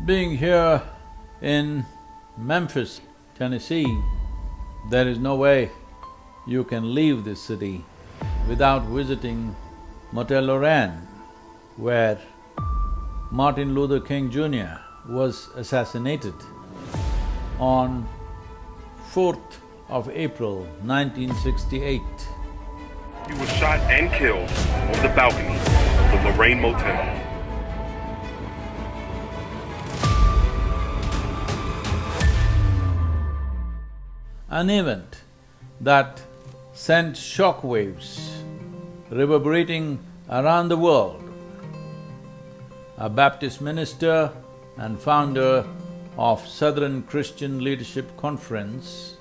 Being here in Memphis, Tennessee, there is no way you can leave this city without visiting Motel Lorraine, where Martin Luther King Jr. was assassinated on 4th of April, 1968. He was shot and killed on the balcony of the Lorraine Motel. An event that sent shockwaves reverberating around the world. A Baptist minister and founder of Southern Christian Leadership Conference,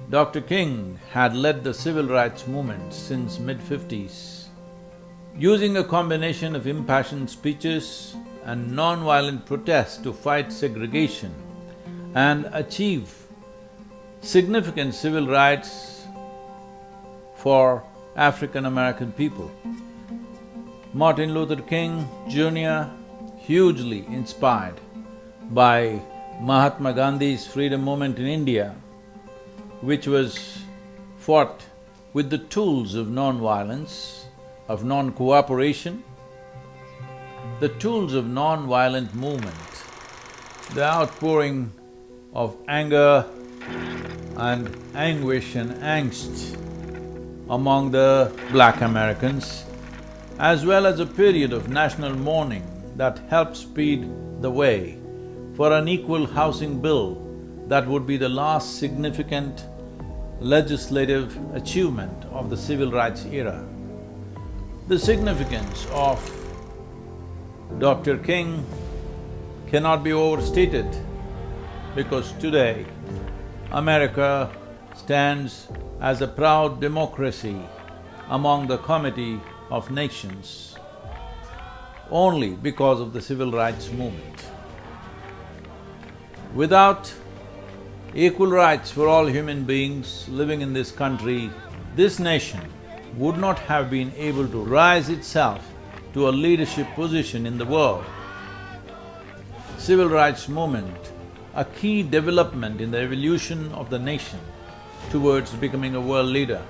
Dr. King had led the civil rights movement since mid-50s. Using a combination of impassioned speeches and non-violent protests to fight segregation and achieve significant civil rights for African American people. Martin Luther King Jr., hugely inspired by Mahatma Gandhi's freedom movement in India, which was fought with the tools of non-violence, of non-cooperation, the tools of non-violent movement, the outpouring of anger and anguish and angst among the black Americans, as well as a period of national mourning that helped speed the way for an equal housing bill that would be the last significant legislative achievement of the civil rights era. The significance of Dr. King cannot be overstated because today America stands as a proud democracy among the Committee of Nations only because of the civil rights movement. Without equal rights for all human beings living in this country, this nation would not have been able to rise itself to a leadership position in the world. Civil rights movement, a key development in the evolution of the nation towards becoming a world leader.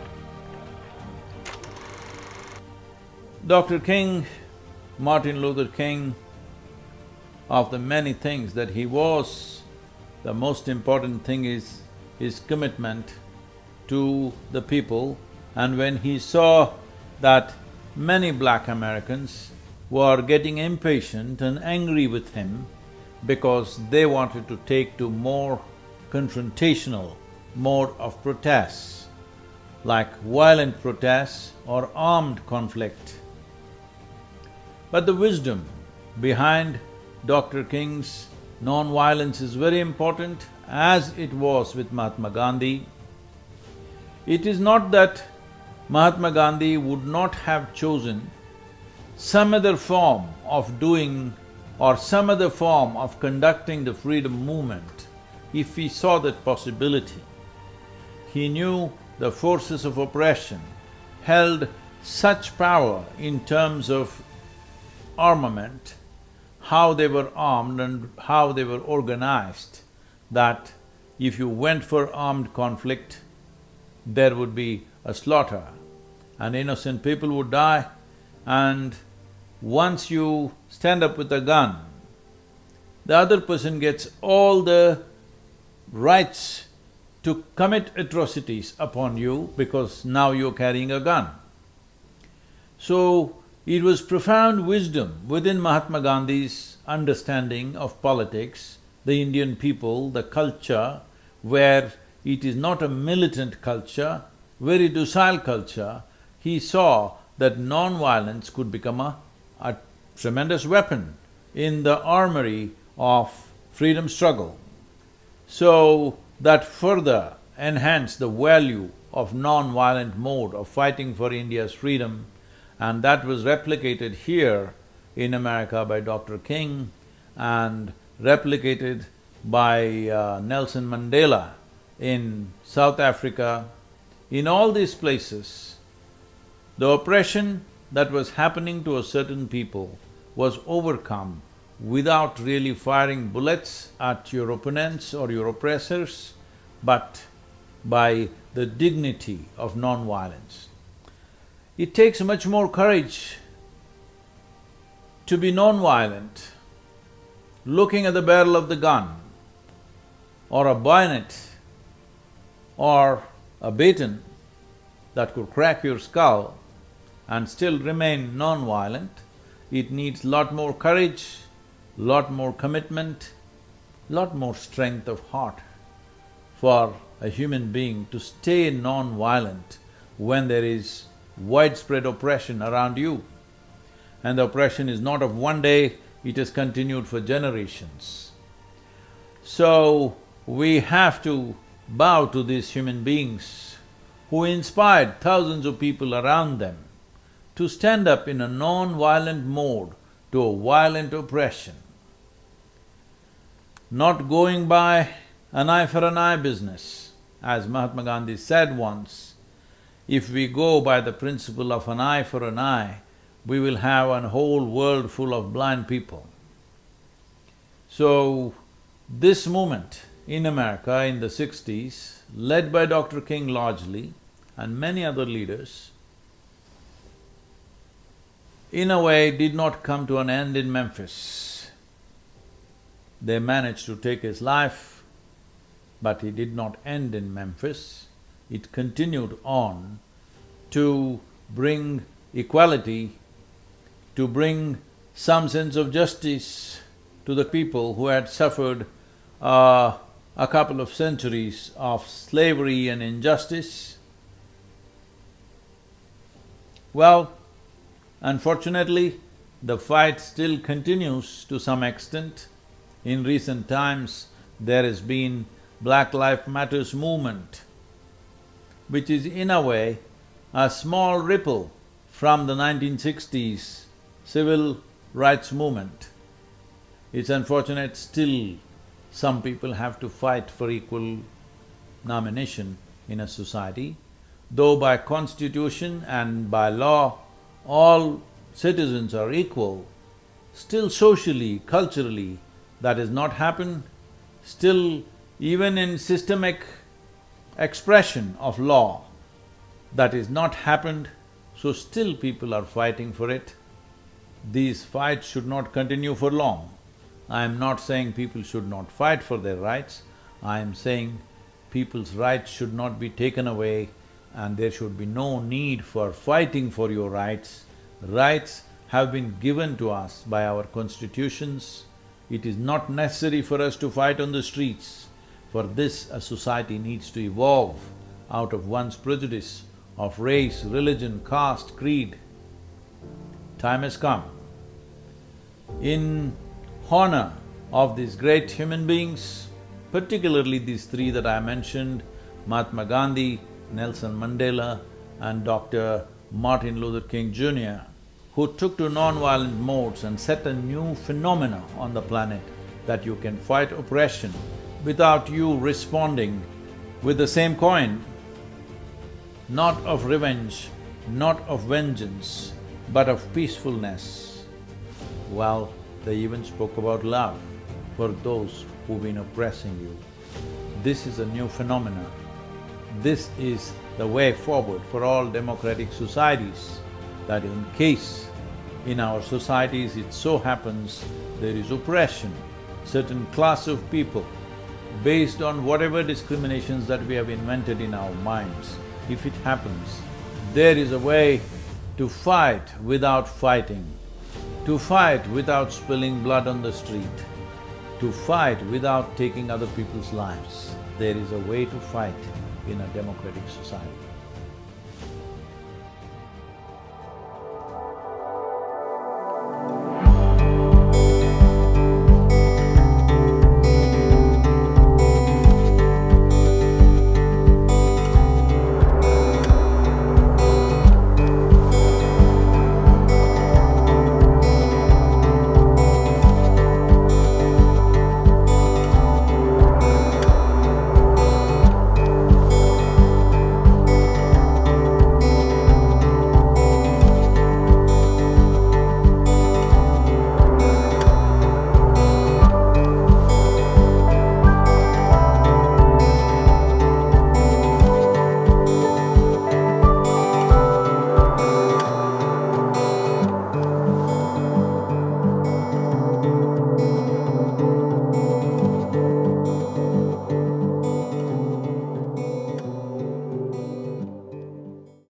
Dr. King, Martin Luther King, of the many things that he was, the most important thing is his commitment to the people. And when he saw that many black Americans were getting impatient and angry with him because they wanted to take to more confrontational mode of protests, like violent protests or armed conflict. But the wisdom behind Dr. King's non-violence is very important, as it was with Mahatma Gandhi. It is not that Mahatma Gandhi would not have chosen some other form of doing or some other form of conducting the freedom movement if he saw that possibility. He knew the forces of oppression held such power in terms of armament, how they were armed and how they were organized, that if you went for armed conflict, there would be a slaughter and innocent people would die. And once you stand up with a gun, the other person gets all the rights to commit atrocities upon you because now you're carrying a gun. So, it was profound wisdom within Mahatma Gandhi's understanding of politics, the Indian people, the culture, where it is not a militant culture, very docile culture. He saw that non-violence could become a tremendous weapon in the armory of freedom struggle. So, that further enhanced the value of non-violent mode of fighting for India's freedom, and that was replicated here in America by Dr. King and replicated by Nelson Mandela in South Africa. In all these places, the oppression that was happening to a certain people was overcome without really firing bullets at your opponents or your oppressors, but by the dignity of non-violence. It takes much more courage to be non-violent, looking at the barrel of the gun or a bayonet or a baton that could crack your skull and still remain non-violent. It needs lot more courage, lot more commitment, lot more strength of heart for a human being to stay non-violent when there is widespread oppression around you. And the oppression is not of one day, it has continued for generations. So, we have to bow to these human beings who inspired thousands of people around them to stand up in a non-violent mode to a violent oppression. Not going by an eye for an eye business. As Mahatma Gandhi said once, if we go by the principle of an eye for an eye, we will have a whole world full of blind people. So, this movement in America in the 60s, led by Dr. King largely and many other leaders, in a way did not come to an end in Memphis. They managed to take his life, but it did not end in Memphis. It continued on to bring equality, to bring some sense of justice to the people who had suffered a couple of centuries of slavery and injustice. Well, unfortunately, the fight still continues to some extent. In recent times, there has been Black Lives Matters movement, which is in a way a small ripple from the 1960s civil rights movement. It's unfortunate still some people have to fight for equal nomination in a society, though by constitution and by law all citizens are equal, still socially, culturally, that has not happened. Still, even in systemic expression of law, that is not happened, so still people are fighting for it. These fights should not continue for long. I am not saying people should not fight for their rights, I am saying people's rights should not be taken away and there should be no need for fighting for your rights. Rights have been given to us by our constitutions. It is not necessary for us to fight on the streets. For this, a society needs to evolve out of one's prejudice of race, religion, caste, creed. Time has come. In honor of these great human beings, particularly these three that I mentioned, Mahatma Gandhi, Nelson Mandela and Dr. Martin Luther King Jr., who took to non-violent modes and set a new phenomena on the planet that you can fight oppression without you responding with the same coin, not of revenge, not of vengeance, but of peacefulness. Well, they even spoke about love for those who've been oppressing you. This is a new phenomenon. This is the way forward for all democratic societies, that in case in our societies it so happens there is oppression, certain class of people, based on whatever discriminations that we have invented in our minds, if it happens, there is a way to fight without fighting, to fight without spilling blood on the street, to fight without taking other people's lives. There is a way to fight in a democratic society.